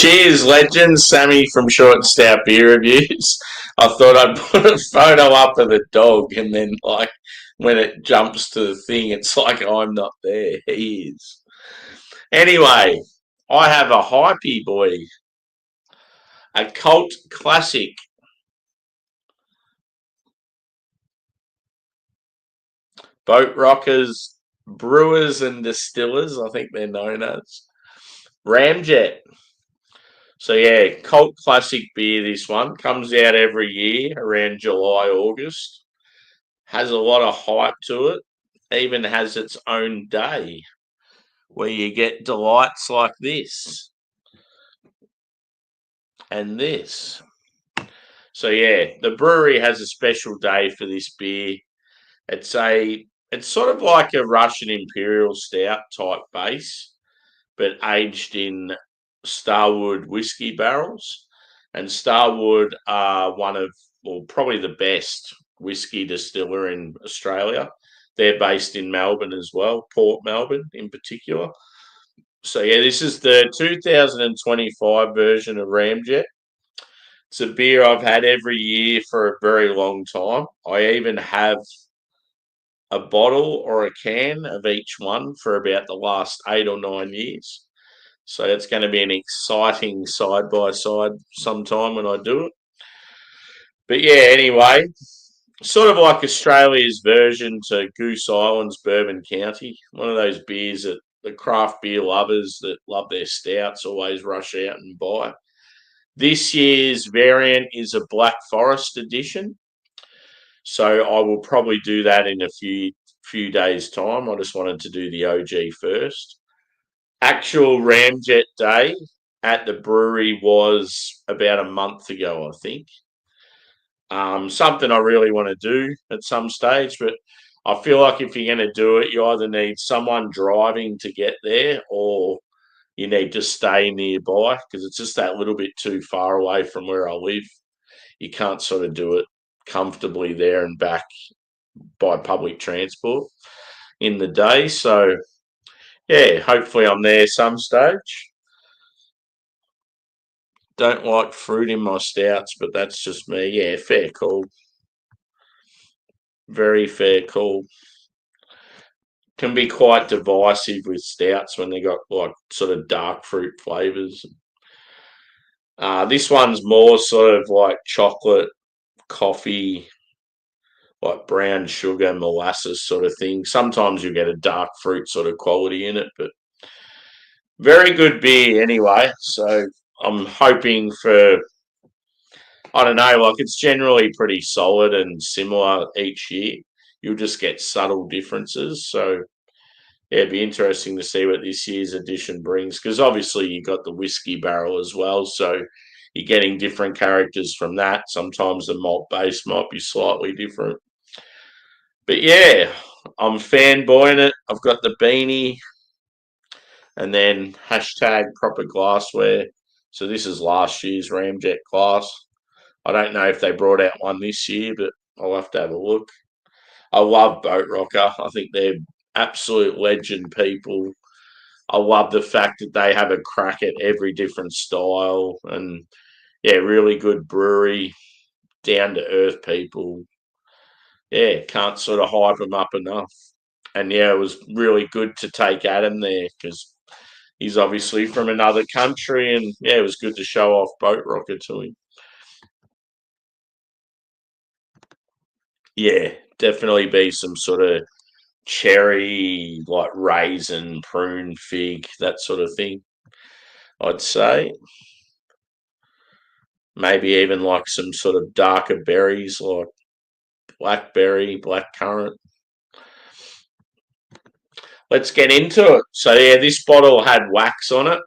Cheers, legends. Sammy from Short and Stout Beer Reviews. I thought I'd put a photo up of the dog, and then, like, when it jumps to the thing, it's like I'm not there. He is. Anyway, I have a hypey boy, a cult classic. Boatrockers, brewers and distillers, I think they're known as. RAMJET. So yeah, cult classic beer. This one comes out every year around July, August. Has a lot of hype to it. Even has its own day where you get delights like this and this. So yeah, the brewery has a special day for this beer. It's sort of like a Russian Imperial Stout type base, but aged in Starward whiskey barrels. And Starward are one of, well, probably the best whiskey distiller in Australia. They're based in Melbourne as well, Port Melbourne in particular. So yeah, this is the 2025 version of RAMJET. It's a beer I've had every year for a very long time. I even have a bottle or a can of each one for about the last 8 or 9 years. So it's going to be an exciting side by side sometime when I do it. But yeah, anyway, sort of like Australia's version to Goose Island's Bourbon County. One of those beers that the craft beer lovers that love their stouts always rush out and buy. This year's variant is a Black Forest edition. So I will probably do that in a few days' time. I just wanted to do the OG first. Actual RAMJET day at the brewery was about a month ago, I think. Something I really want to do at some stage, but I feel like if you're going to do it, you either need someone driving to get there or you need to stay nearby because it's just that little bit too far away from where I live. You can't sort of do it comfortably there and back by public transport in the day. So, yeah, hopefully I'm there some stage. Don't like fruit in my stouts, but that's just me. Yeah, fair call. Very fair call. Can be quite divisive with stouts when they got like sort of dark fruit flavors. This one's more sort of like chocolate, coffee, like brown sugar, molasses sort of thing. Sometimes you get a dark fruit sort of quality in it, but very good beer anyway. So I'm hoping for, I don't know, like it's generally pretty solid and similar each year. You'll just get subtle differences. So yeah, it'd be interesting to see what this year's edition brings because obviously you got the whiskey barrel as well. So you're getting different characters from that. Sometimes the malt base might be slightly different. But yeah, I'm fanboying it. I've got the beanie and then hashtag proper glassware. So this is last year's RAMJET glass. I don't know if they brought out one this year, but I'll have to have a look. I love Boatrocker. I think they're absolute legend people. I love the fact that they have a crack at every different style and yeah, really good brewery, down to earth people. Yeah, can't sort of hype them up enough. And yeah, it was really good to take Adam there because he's obviously from another country, and yeah, it was good to show off Boatrocker to him. Yeah, definitely be some sort of cherry, like raisin, prune, fig, that sort of thing. I'd say maybe even like some sort of darker berries, like blackberry, blackcurrant. Let's get into it. So yeah, this bottle had wax on it,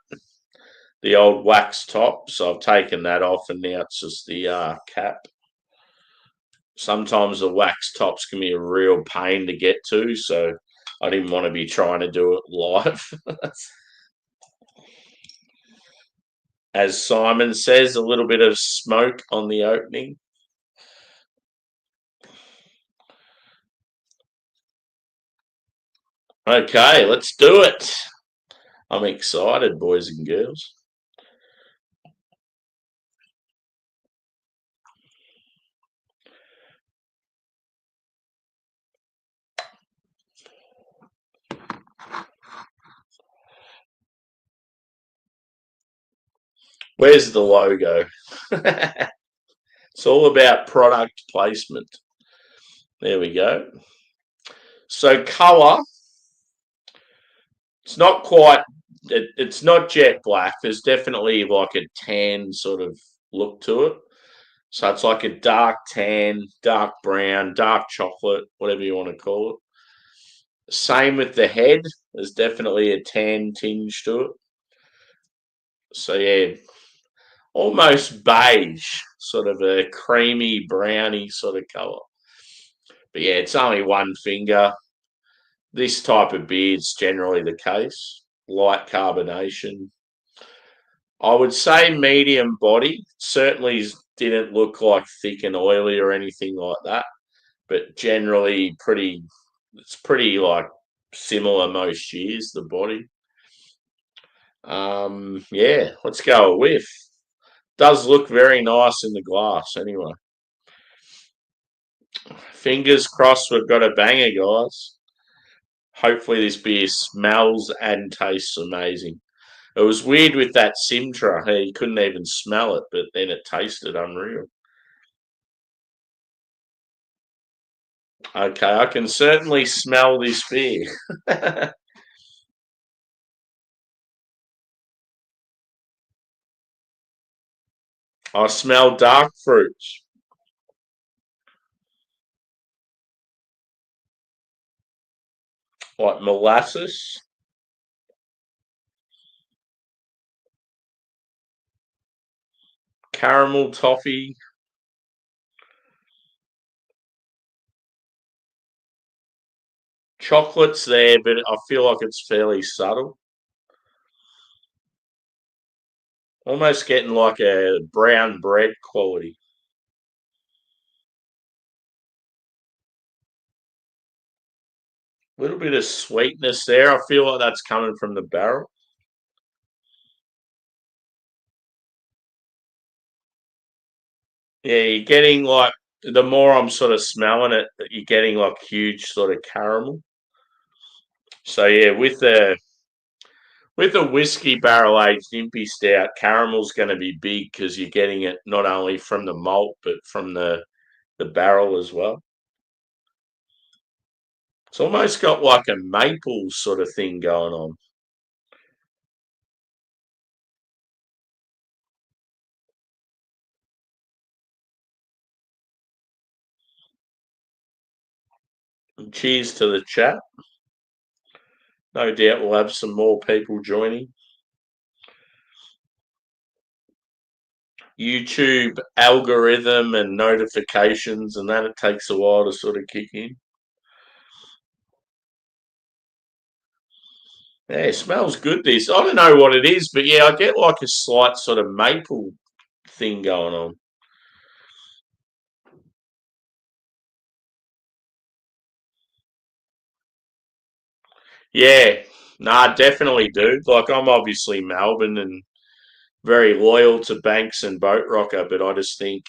the old wax top. So I've taken that off, and now it's just the cap. Sometimes the wax tops can be a real pain to get to, so I didn't want to be trying to do it live. As Simon says, a little bit of smoke on the opening. Okay, let's do it. I'm excited, boys and girls. Where's the logo? It's all about product placement. There we go. So colour, it's not quite, it's not jet black. There's definitely like a tan sort of look to it. So it's like a dark tan, dark brown, dark chocolate, whatever you want to call it. Same with the head. There's definitely a tan tinge to it. So yeah, almost beige, sort of a creamy browny sort of colour. But yeah, it's only one finger. This type of beer is generally the case. Light carbonation. I would say medium body. Certainly didn't look like thick and oily or anything like that. But generally it's pretty like similar most years, the body. Yeah, let's go a whiff. Does look very nice in the glass anyway. Fingers crossed we've got a banger, guys. Hopefully this beer smells and tastes amazing. It was weird with that Simtra. Hey, you couldn't even smell it, but then it tasted unreal. Okay, I can certainly smell this beer. I smell dark fruits, like molasses, caramel toffee, chocolate's there, but I feel like it's fairly subtle. Almost getting like a brown bread quality. A little bit of sweetness there. I feel like that's coming from the barrel. Yeah, you're getting like the more I'm sort of smelling it, you're getting like huge sort of caramel. So yeah, with a whiskey barrel aged impy stout, caramel's going to be big because you're getting it not only from the malt but from the barrel as well. It's almost got like a maple sort of thing going on. And cheers to the chat. No doubt we'll have some more people joining. YouTube algorithm and notifications, and that it takes a while to sort of kick in. Yeah, it smells good. This I don't know what it is, but yeah, I get like a slight sort of maple thing going on. Yeah, nah, definitely do. Like I'm obviously Melbourne and very loyal to Banks and Boatrocker, but I just think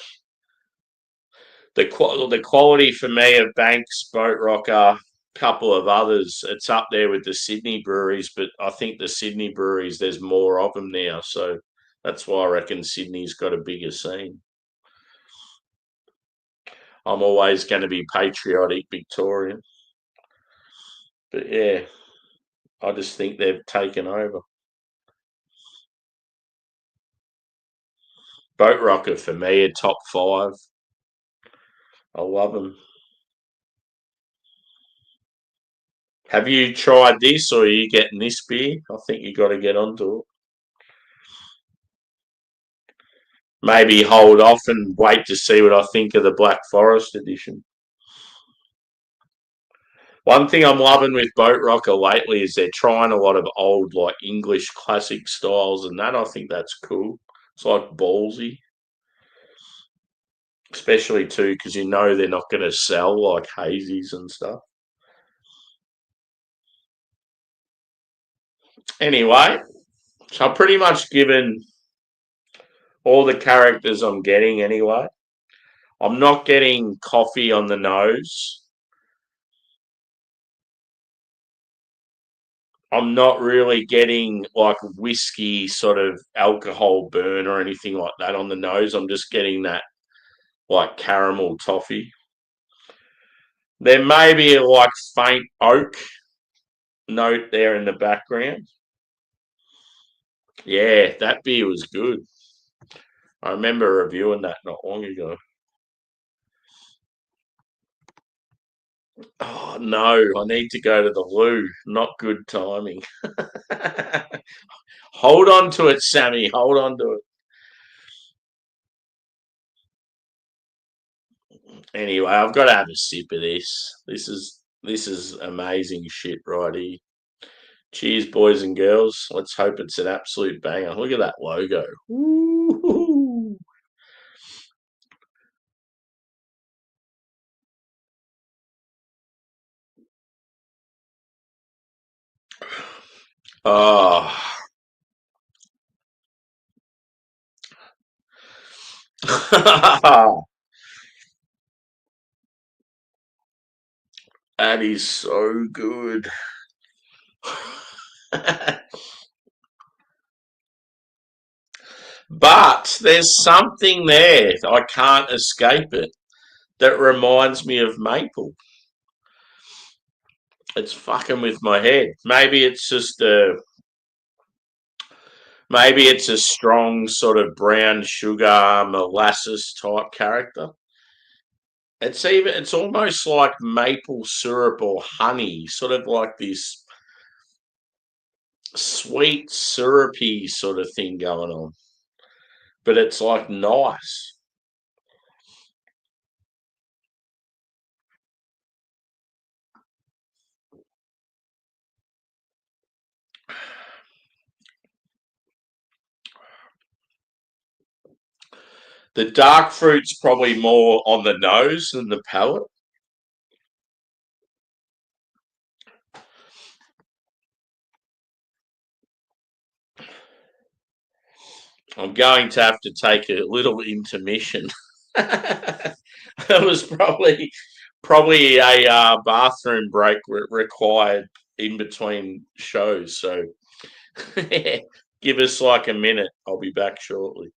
the quality for me of Banks, Boatrocker, couple of others, it's up there with the Sydney breweries, but I think the Sydney breweries there's more of them now, so that's why I reckon Sydney's got a bigger scene. I'm always going to be patriotic Victorian, but yeah, I just think they've taken over. Boatrocker for me, a top five. I love them. Have you tried this, or are you getting this beer? I think you got to get onto it. Maybe hold off and wait to see what I think of the Black Forest edition. One thing I'm loving with Boatrocker lately is they're trying a lot of old, like English classic styles, and that I think that's cool. It's like ballsy, especially too because you know they're not going to sell like hazies and stuff. Anyway, so I've pretty much given all the characters I'm getting anyway. I'm not getting coffee on the nose. I'm not really getting like whiskey sort of alcohol burn or anything like that on the nose. I'm just getting that like caramel toffee. There may be a like faint oak note there in the background. Yeah, that beer was good. I remember reviewing that not long ago. Oh no, I need to go to the loo. Not good timing. Hold on to it, Sammy. Hold on to it. Anyway, I've got to have a sip of this. This is amazing shit right here. Cheers, boys and girls. Let's hope it's an absolute banger. Look at that logo. Woo-hoo. Oh. That is so good. But there's something there. I can't escape it. That reminds me of maple. It's fucking with my head. Maybe it's a strong sort of brown sugar molasses type character. It's almost like maple syrup or honey, sort of like this sweet syrupy sort of thing going on. But it's like nice. The dark fruit's probably more on the nose than the palate. I'm going to have to take a little intermission. It was probably a bathroom break required in between shows. So give us like a minute. I'll be back shortly.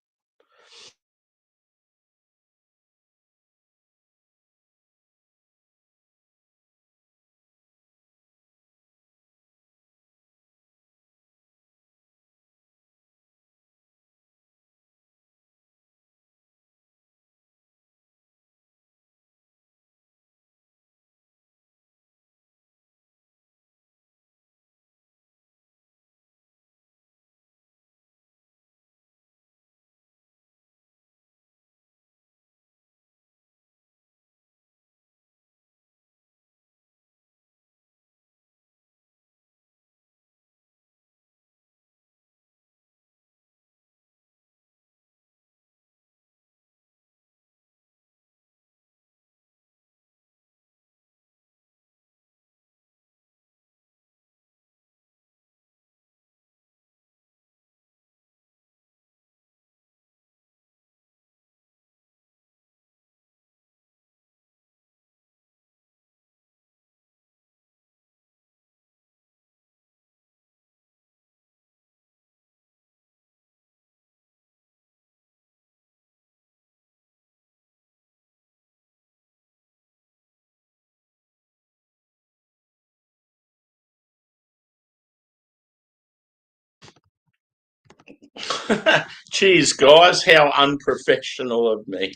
Cheers, guys. How unprofessional of me.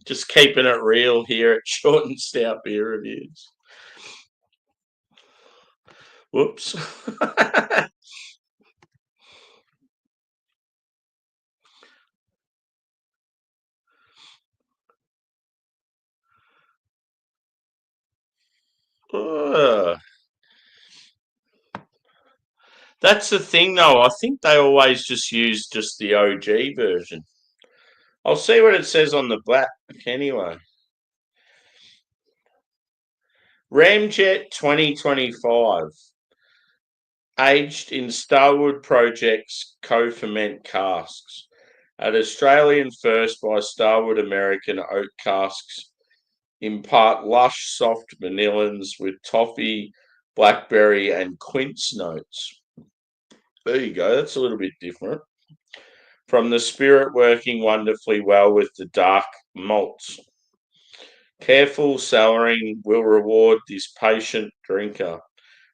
Just keeping it real here at Short and Stout Beer Reviews. Whoops. Ugh. That's the thing, though. I think they always just use just the OG version. I'll see what it says on the back anyway. RAMJET 2025. Aged in Starward Project's co-ferment casks. At Australian first by Starward American oak casks impart lush, soft vanillins with toffee, blackberry and quince notes. There you go. That's a little bit different. From the spirit working wonderfully well with the dark malts. Careful cellaring will reward this patient drinker.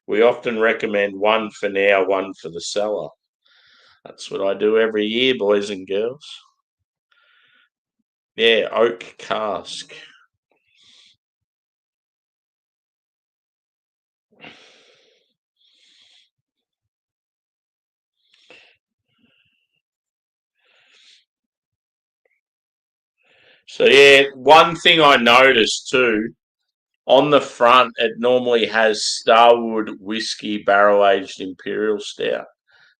We often recommend one for now, one for the cellar. That's what I do every year, boys and girls. Yeah, oak cask. So yeah, one thing I noticed too, on the front it normally has Starward whiskey barrel aged Imperial Stout.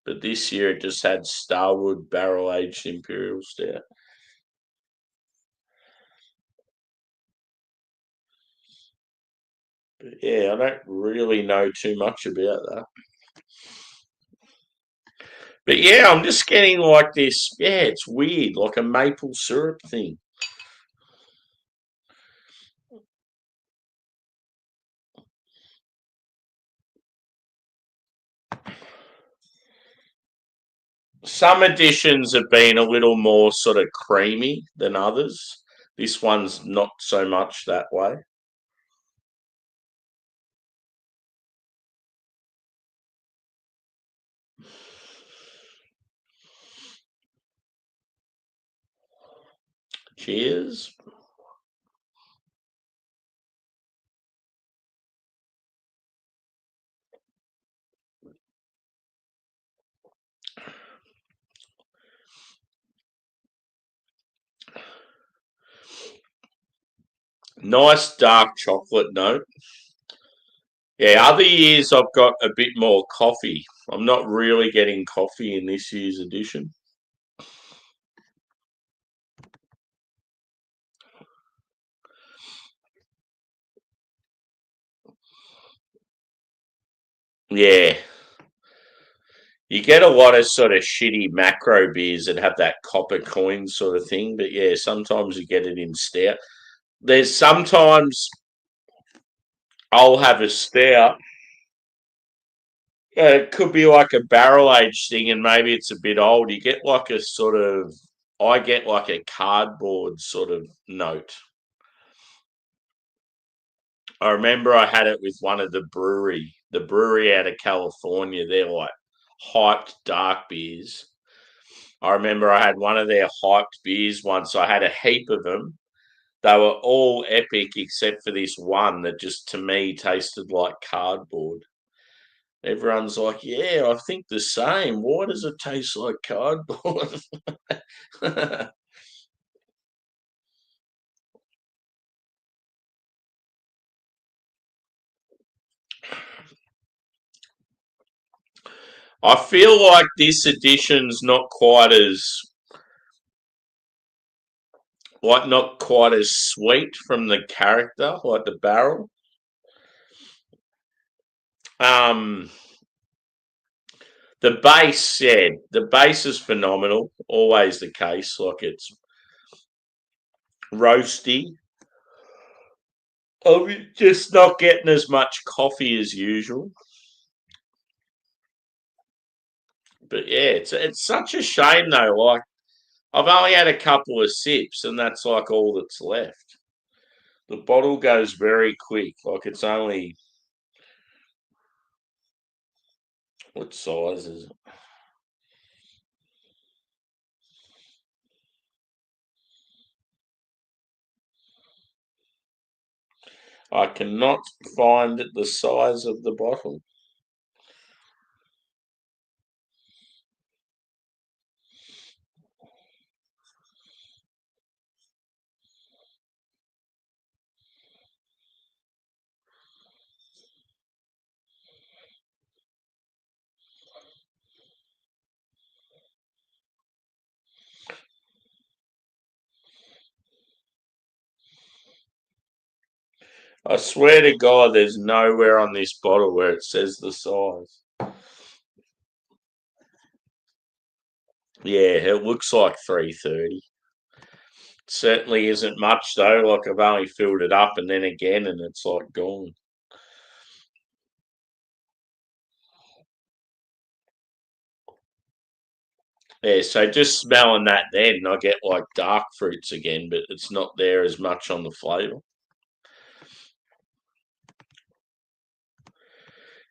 But this year it just had Starward barrel aged Imperial Stout. But yeah, I don't really know too much about that. But yeah, I'm just getting like this. Yeah, it's weird, like a maple syrup thing. Some editions have been a little more sort of creamy than others. This one's not so much that way. Cheers. Nice dark chocolate note. Yeah, other years I've got a bit more coffee. I'm not really getting coffee in this year's edition. Yeah, you get a lot of sort of shitty macro beers that have that copper coin sort of thing, but yeah, sometimes you get it in stout. There's sometimes I'll have a stout. It could be like a barrel aged thing, and maybe it's a bit old. You get like a sort of, I get like a cardboard sort of note. I remember I had it with one of the brewery out of California. They're like hyped dark beers. I remember I had one of their hyped beers once. I had a heap of them. They were all epic except for this one that just to me tasted like cardboard. Everyone's like, yeah, I think the same. Why does it taste like cardboard? I feel like this edition's not quite as sweet from the character, like the barrel. Um, the base is phenomenal. Always the case. Like it's roasty. I'm just not getting as much coffee as usual. But yeah, it's such a shame though. Like I've only had a couple of sips, and that's like all that's left. The bottle goes very quick. Like it's only what size is it? I cannot find the size of the bottle. I swear to God, there's nowhere on this bottle where it says the size. Yeah, it looks like 330. Certainly isn't much though. Like I've only filled it up and then again, and it's like gone. Yeah, so just smelling that then, I get like dark fruits again, but it's not there as much on the flavour.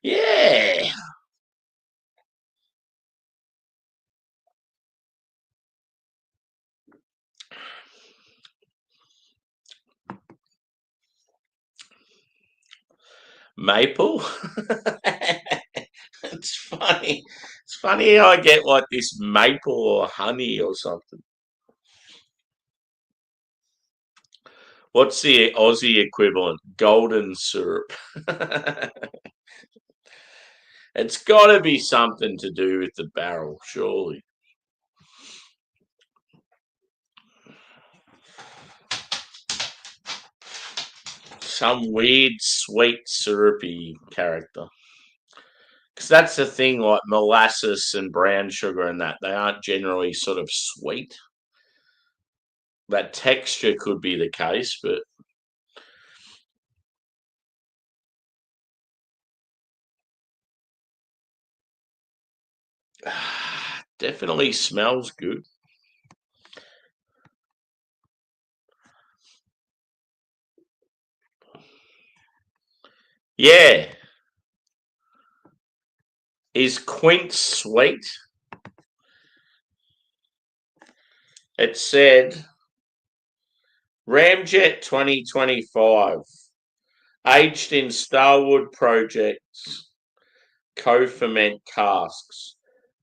Yeah. Maple? It's funny. It's funny how I get like this maple or honey or something. What's the Aussie equivalent? Golden syrup. It's got to be something to do with the barrel, surely. Some weird sweet syrupy character. Because that's the thing, like molasses and brown sugar and that, they aren't generally sort of sweet. That texture could be the case, but definitely smells good. Yeah. Is quince sweet? It said RAMJET 2025, aged in Starward projects, co-ferment casks,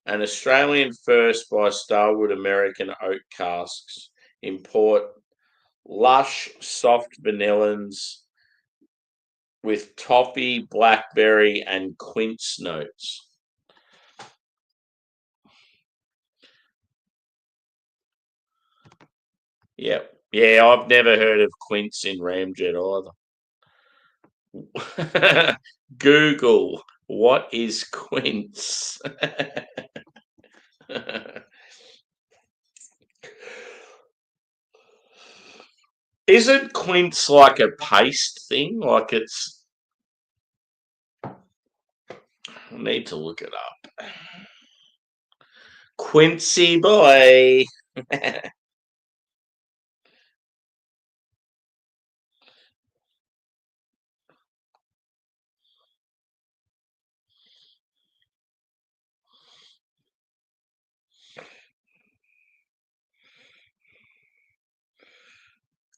an Australian first by Starward American oak casks, import lush, soft vanillins with toffee, blackberry, and quince notes. Yep. Yeah, I've never heard of quince in Ramjet either. Google, what is quince? Isn't quince like a paste thing? Like it's. I need to look it up. Quincy boy.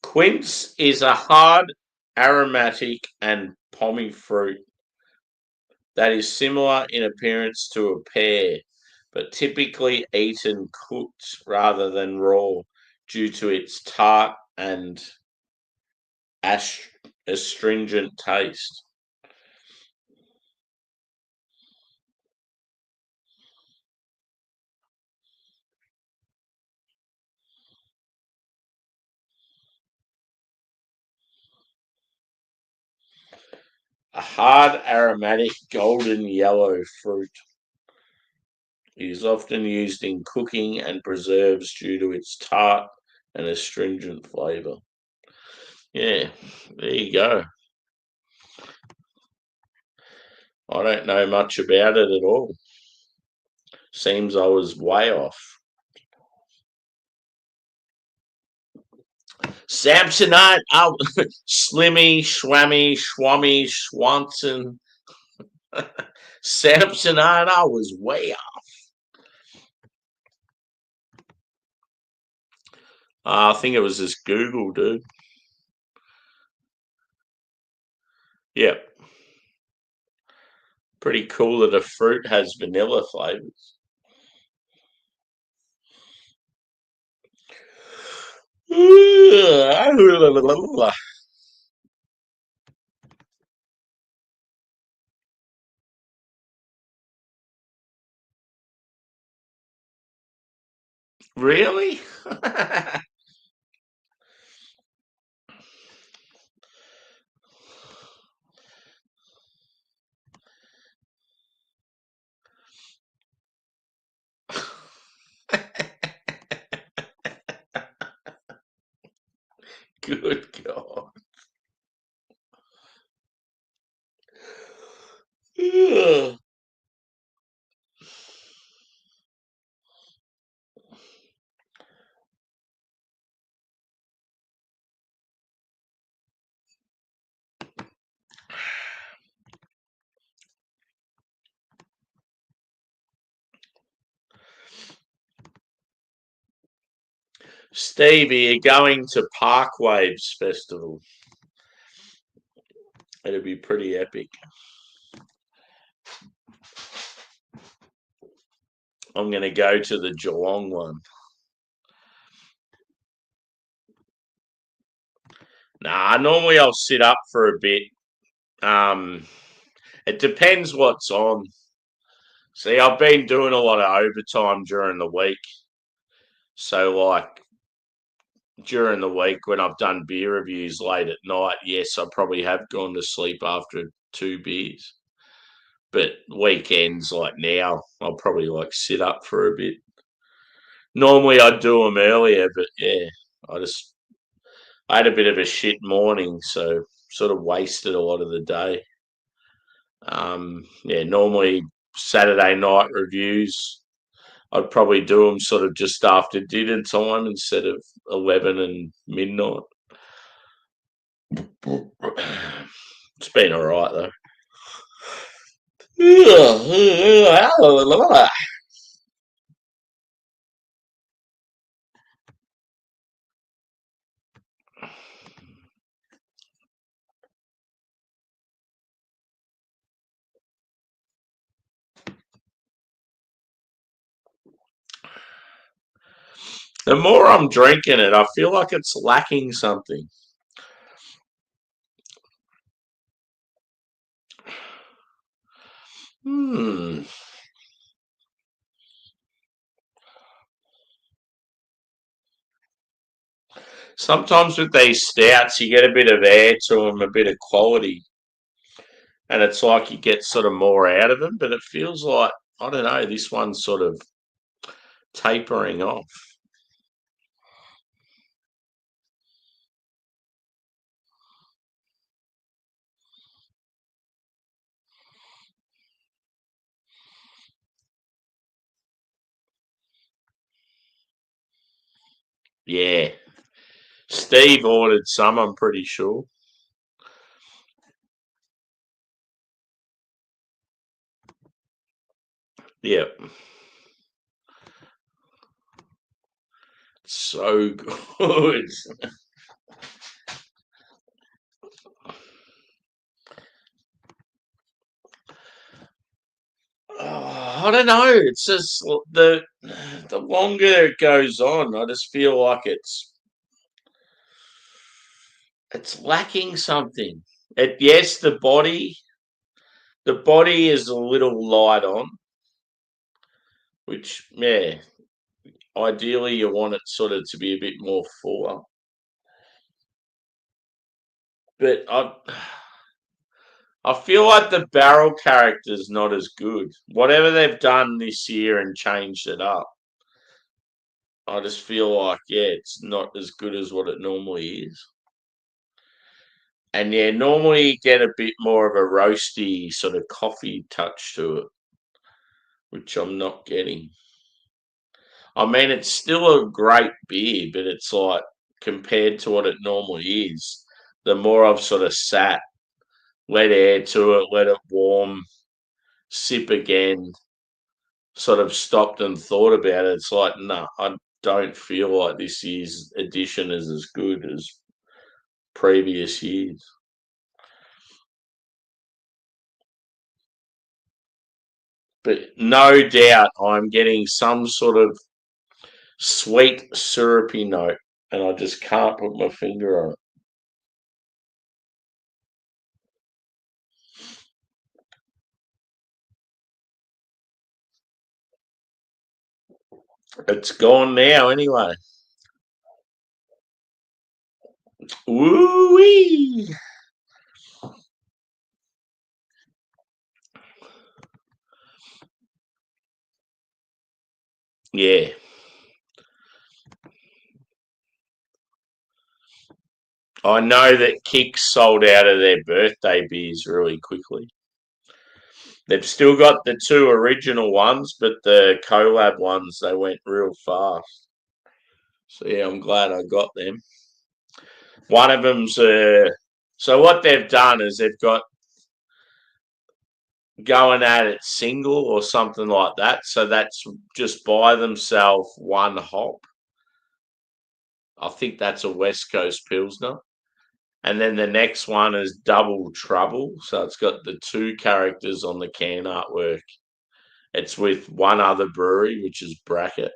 Quince is a hard, aromatic, and pommy fruit that is similar in appearance to a pear, but typically eaten cooked rather than raw due to its tart and astringent taste. A hard, aromatic, golden yellow fruit. It is often used in cooking and preserves due to its tart and astringent flavour. Yeah, there you go. I don't know much about it at all. Seems I was way off. Samsonite, oh, Slimmy, Schwammy, Schwammy, Schwanson. Samsonite, I was way off. I think it was just Google, dude. Yep. Pretty cool that a fruit has vanilla flavors. Really? Good God. Steve, are you going to Park Waves Festival? It'll be pretty epic. I'm going to go to the Geelong one. Nah, normally I'll sit up for a bit. It depends what's on. See, I've been doing a lot of overtime during the week. So, like, during the week when I've done beer reviews late at night, yes, I probably have gone to sleep after 2 beers. But weekends like now, I'll probably like sit up for a bit. Normally I'd do them earlier, but yeah, I had a bit of a shit morning, so sort of wasted a lot of the day. Yeah, normally Saturday night reviews, I'd probably do them sort of just after dinner time instead of 11 and midnight. It's been all right though. The more I'm drinking it, I feel like it's lacking something. Hmm. Sometimes with these stouts, you get a bit of air to them, a bit of quality, and it's like you get sort of more out of them. But it feels like, I don't know, this one's sort of tapering off. Yeah. Steve ordered some, I'm pretty sure. Yep. So good. Oh, I don't know. It's just the longer it goes on, I just feel like it's lacking something. Yes, the body is a little light on, which yeah, ideally you want it sort of to be a bit more fuller. But I feel like the barrel character's not as good. Whatever they've done this year and changed it up, I just feel like yeah, it's not as good as what it normally is. And yeah, normally you get a bit more of a roasty sort of coffee touch to it, which I'm not getting. I mean, it's still a great beer, but it's like compared to what it normally is, the more I've sort of sat, let air to it, let it warm, sip again, sort of stopped and thought about it. It's like, no, I don't feel like this year's edition is as good as previous years. But no doubt I'm getting some sort of sweet, syrupy note, and I just can't put my finger on it. It's gone now anyway. Woo wee! Yeah, I know that Kicks sold out of their birthday beers really quickly. They've still got the two original ones, but the collab ones, they went real fast. So yeah, I'm glad I got them. One of them's so what they've done is they've got going at it single or something like that. So that's just by themselves one hop. I think that's a West Coast Pilsner. And then the next one is Double Trouble. So it's got the two characters on the can artwork. It's with one other brewery, which is Bracket.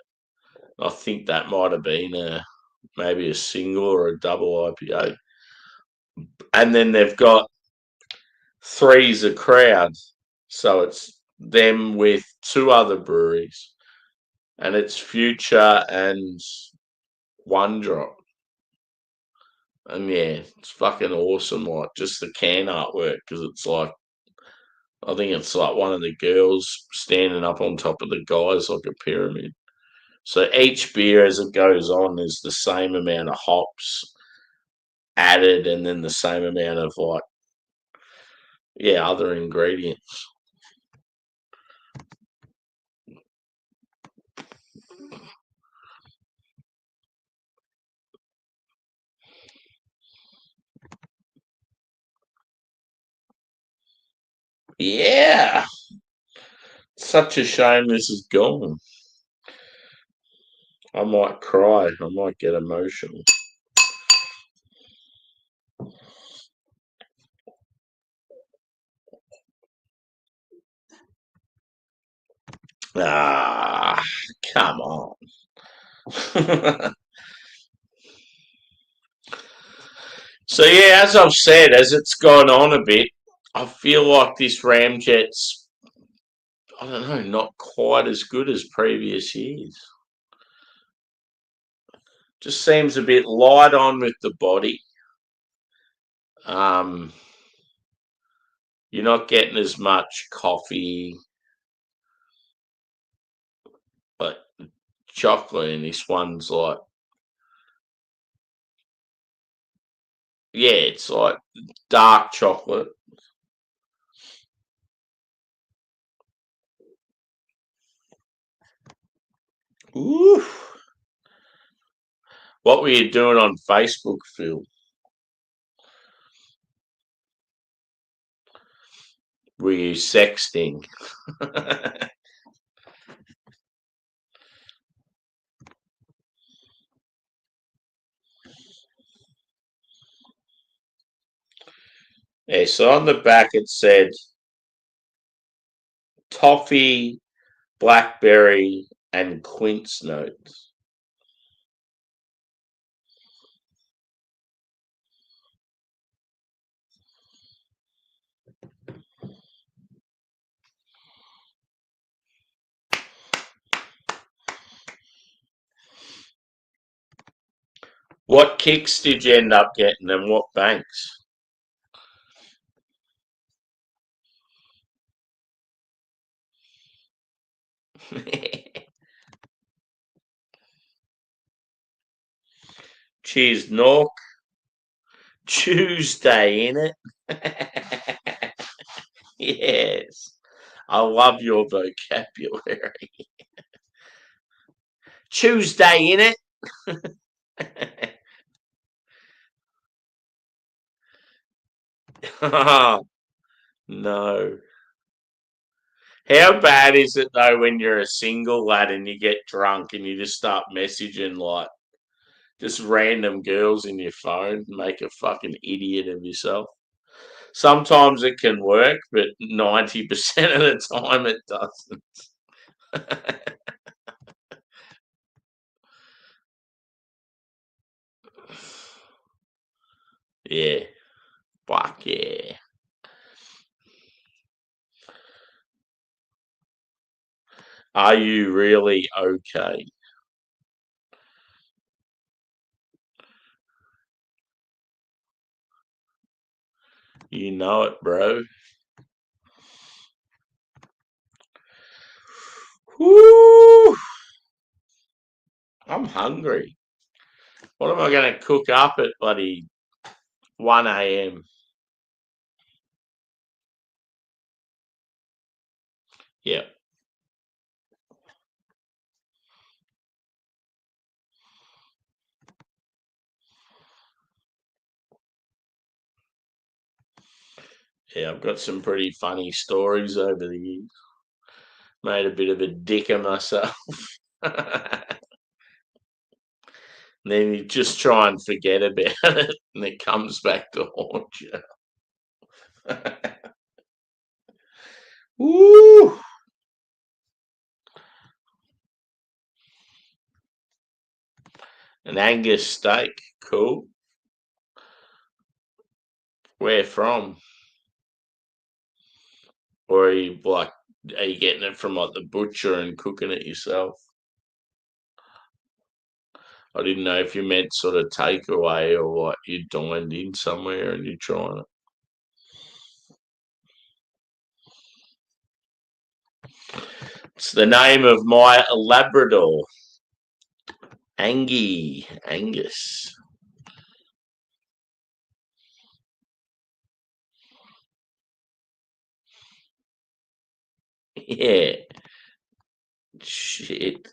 I think that might have been maybe a single or a double IPA. And then they've got Three's a Crowd. So it's them with two other breweries. And it's Future and One Drop. And yeah, it's fucking awesome. Like just the can artwork, because it's like, I think it's like one of the girls standing up on top of the guys like a pyramid. So each beer as it goes on is the same amount of hops added, and then the same amount of like, yeah, other ingredients. Yeah. Such a shame this is gone. I might cry. I might get emotional. Ah, come on. So yeah, as I've said, as it's gone on a bit, I feel like this Ramjet's, I don't know, not quite as good as previous years. Just seems a bit light on with the body. Um, you're not getting as much coffee, but chocolate in this one's like, yeah, it's like dark chocolate. Ooh. What were you doing on Facebook, Phil? Were you sexting? Yeah, so on the back it said toffee, blackberry, and quince notes. What kicks did you end up getting, and what banks? Cheers, Nork. Tuesday, in it. Yes. I love your vocabulary. Tuesday, in it. Oh, no. How bad is it though when you're a single lad and you get drunk and you just start messaging like just random girls in your phone and make a fucking idiot of yourself? Sometimes it can work, but 90% of the time it doesn't. Yeah. Fuck yeah. Are you really okay? You know it, bro. Whoo! I'm hungry. What am I going to cook up at bloody 1 a.m.? Yeah. Yeah, I've got some pretty funny stories over the years. Made a bit of a dick of myself. then you just try and forget about it, and it comes back to haunt you. Woo! An Angus steak, cool. Where from? Or are you getting it from like the butcher and cooking it yourself? I didn't know if you meant sort of takeaway or what you dined in somewhere and you're trying it. It's the name of my Labrador, Angus. Yeah, shit.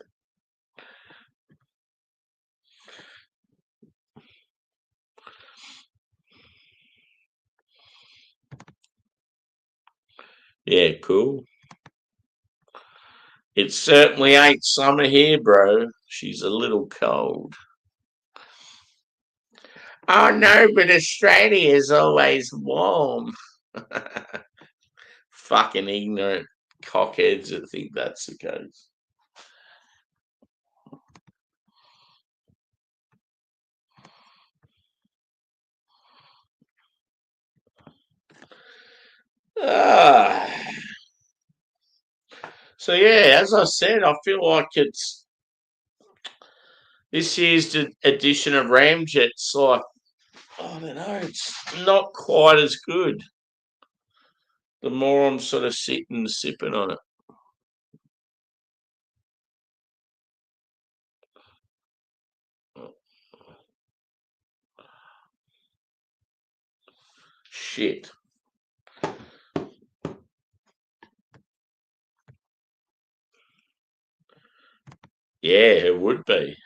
Yeah, cool. It certainly ain't summer here, bro. She's a little cold. Oh no, but Australia is always warm. Fucking ignorant cockheads that think that's the case. Ah. So yeah, as I said, I feel like it's this year's edition of Ramjet's like I don't know, it's not quite as good. The more I'm sort of sitting and sipping on it. Shit. Yeah, it would be.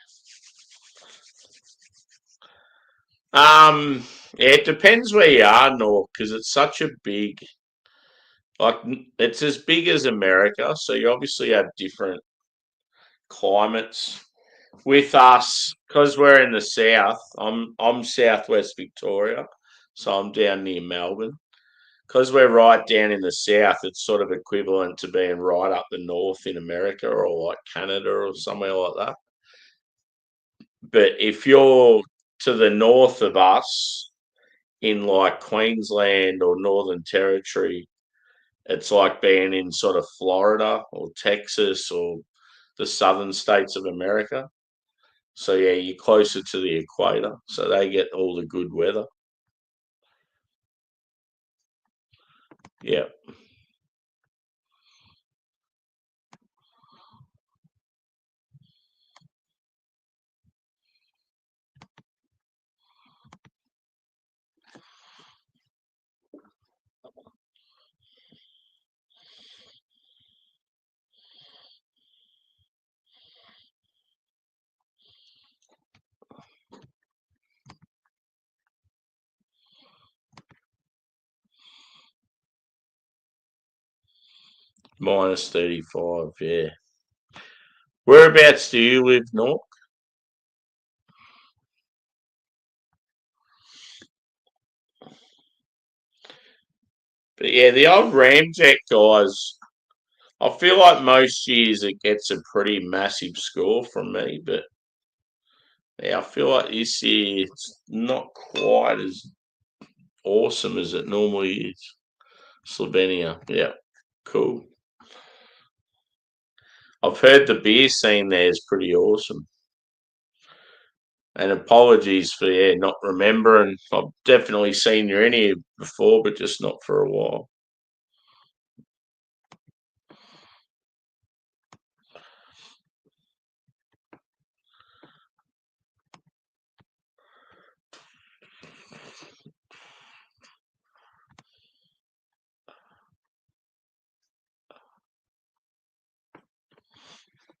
Um, yeah, it depends where you are, North, because it's such a big, like, it's as big as America, so you obviously have different climates. With us, because we're in the south, I'm southwest Victoria, so I'm down near Melbourne. Because we're right down in the south, it's sort of equivalent to being right up the north in America or like Canada or somewhere like that. But if you're to the north of us in like Queensland or Northern Territory, it's like being in sort of Florida or Texas or the southern states of America. So yeah, you're closer to the equator, so they get all the good weather. Yeah, minus 35. Yeah. Whereabouts do you live, North? But yeah, the old Ramjet guys. I feel like most years it gets a pretty massive score from me, but yeah, I feel like this year it's not quite as awesome as it normally is. Slovenia, yeah, cool. I've heard the beer scene there is pretty awesome. And apologies for not remembering. I've definitely seen you in here before, but just not for a while.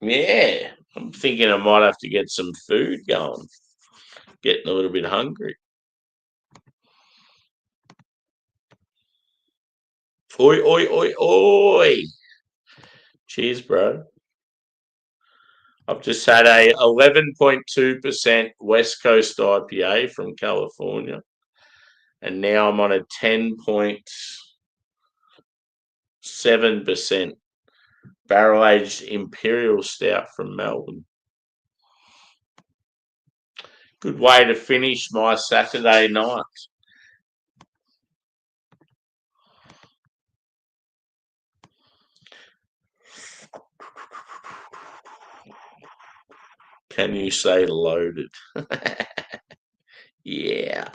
Yeah, I'm thinking I might have to get some food going. Getting a little bit hungry. Oi, oi, oi, oi. Cheers, bro. I've just had a 11.2% West Coast IPA from California, and now I'm on a 10.7% barrel-aged Imperial Stout from Melbourne. Good way to finish my Saturday night. Can you say loaded? Yeah.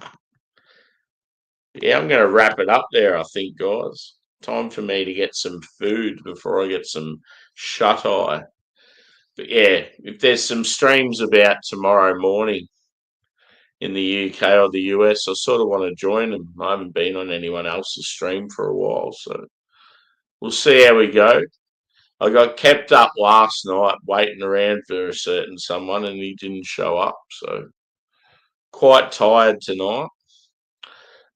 Yeah, I'm going to wrap it up there, I think, guys. Time for me to get some food before I get some shut-eye. But yeah, if there's some streams about tomorrow morning in the UK or the US, I sort of want to join them. I haven't been on anyone else's stream for a while, so we'll see how we go. I got kept up last night waiting around for a certain someone and he didn't show up, so quite tired tonight.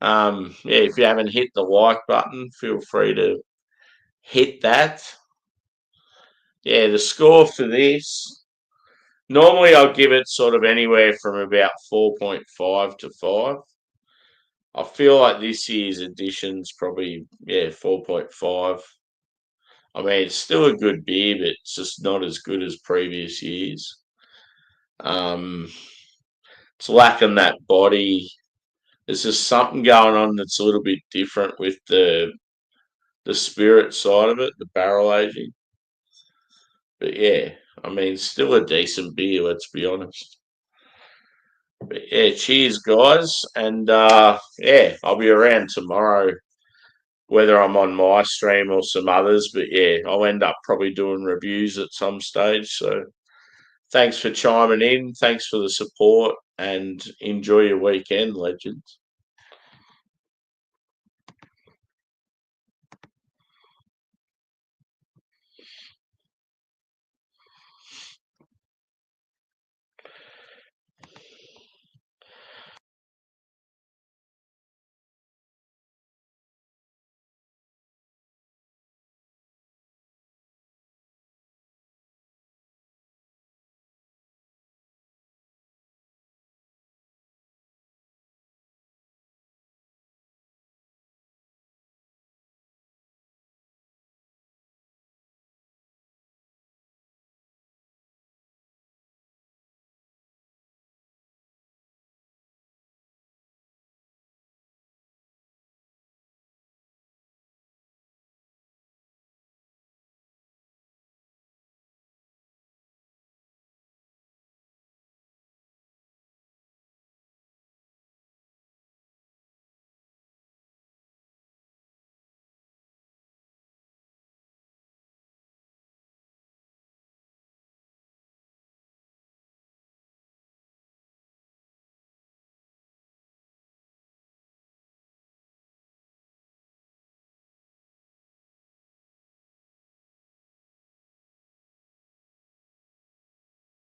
Yeah, if you haven't hit the like button, feel free to hit that. Yeah, the score for this, normally I'll give it sort of anywhere from about 4.5 to 5. I feel like this year's edition's probably, 4.5. I mean, it's still a good beer, but it's just not as good as previous years. It's lacking that body. There's just something going on that's a little bit different with the spirit side of it, the barrel aging. But yeah, I mean, still a decent beer, let's be honest. But yeah, cheers, guys. And yeah, I'll be around tomorrow, whether I'm on my stream or some others. But yeah, I'll end up probably doing reviews at some stage. So thanks for chiming in. Thanks for the support and enjoy your weekend, legends.